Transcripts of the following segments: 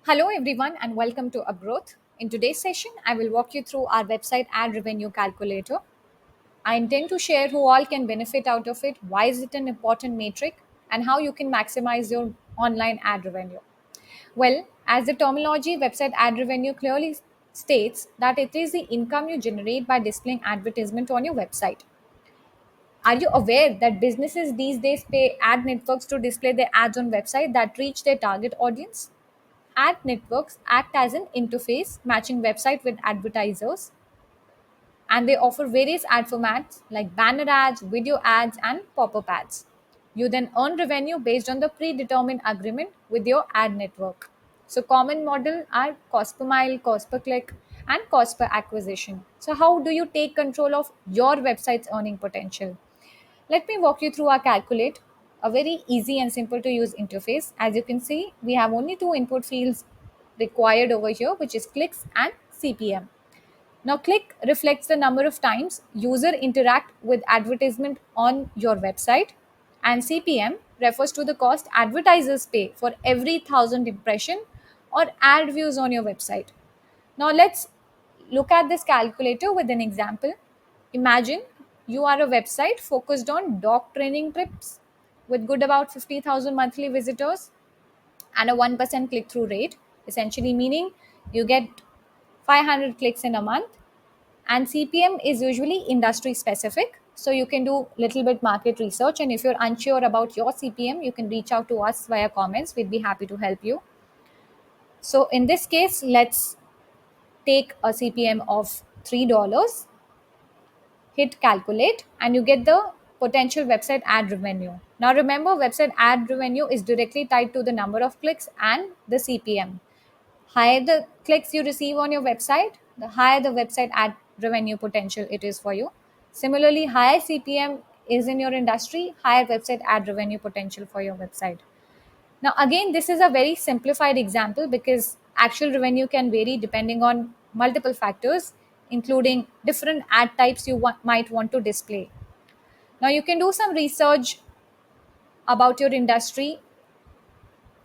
Hello, everyone, and welcome to Upgrowth. In today's session, I will walk you through our website ad revenue calculator. I intend to share who all can benefit out of it, why is it an important metric, and how you can maximize your online ad revenue. Well, as the terminology website ad revenue clearly states that it is the income you generate by displaying advertisement on your website. Are you aware that businesses these days pay ad networks to display their ads on website that reach their target audience? Ad networks act as an interface matching website with advertisers, and they offer various ad formats like banner ads, video ads, and pop-up ads. You then earn revenue based on the predetermined agreement with your ad network. So common model are cost per mile, cost per click, and cost per acquisition. So how do you take control of your website's earning potential? Let me walk you through our calculate, a very easy and simple to use interface. As you can see, we have only two input fields required over here, which is clicks and CPM. Now, click reflects the number of times user interact with advertisement on your website, and CPM refers to the cost advertisers pay for every 1,000 impression or ad views on your website. Now let's look at this calculator with an example. Imagine you are a website focused on dog training trips with good about 50,000 monthly visitors and a 1% click through rate, essentially meaning you get 500 clicks in a month. And CPM is usually industry specific. So you can do little bit market research, and if you're unsure about your CPM, you can reach out to us via comments. We'd be happy to help you. So in this case, let's take a CPM of $3, hit calculate, and you get the potential website ad revenue. Now remember, website ad revenue is directly tied to the number of clicks and the CPM. Higher the clicks you receive on your website, the higher the website ad revenue potential it is for you. Similarly, higher CPM is in your industry, higher website ad revenue potential for your website. Now, again, this is a very simplified example because actual revenue can vary depending on multiple factors, including different ad types you might want to display. Now, you can do some research about your industry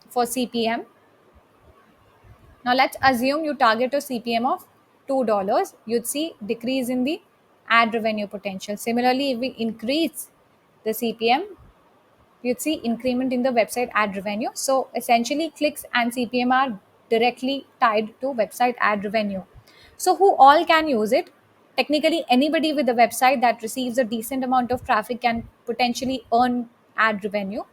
for CPM. Now, let's assume you target a CPM of $2. You'd see decrease in the ad revenue potential. Similarly, if we increase the CPM, you'd see increment in the website ad revenue. So essentially, clicks and CPM are directly tied to website ad revenue. So who all can use it? Technically, anybody with a website that receives a decent amount of traffic can potentially earn ad revenue.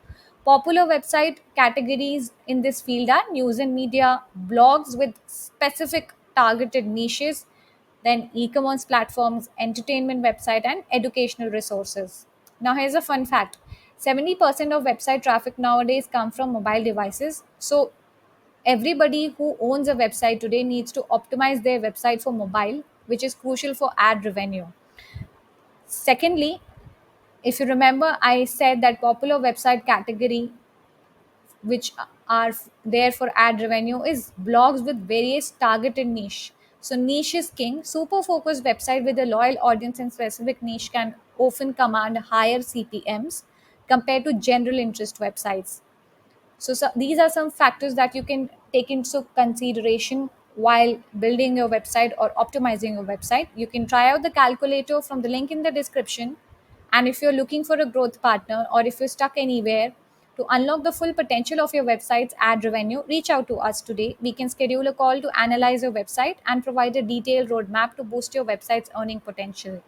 Popular website categories in this field are news and media, blogs with specific targeted niches, then e-commerce platforms, entertainment website, and educational resources. Now here's a fun fact. 70% of website traffic nowadays come from mobile devices. So everybody who owns a website today needs to optimize their website for mobile, which is crucial for ad revenue. Secondly, if you remember, I said that popular website category which are there for ad revenue is blogs with various targeted niche. So niche is king. Super focused website with a loyal audience and specific niche can often command higher CPMs compared to general interest websites. So these are some factors that you can take into consideration while building your website or optimizing your website. You can try out the calculator from the link in the description. And if you're looking for a growth partner or if you're stuck anywhere to unlock the full potential of your website's ad revenue, reach out to us today. We can schedule a call to analyze your website and provide a detailed roadmap to boost your website's earning potential.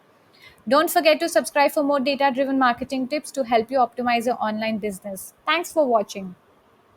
Don't forget to subscribe for more data driven marketing tips to help you optimize your online business. Thanks for watching.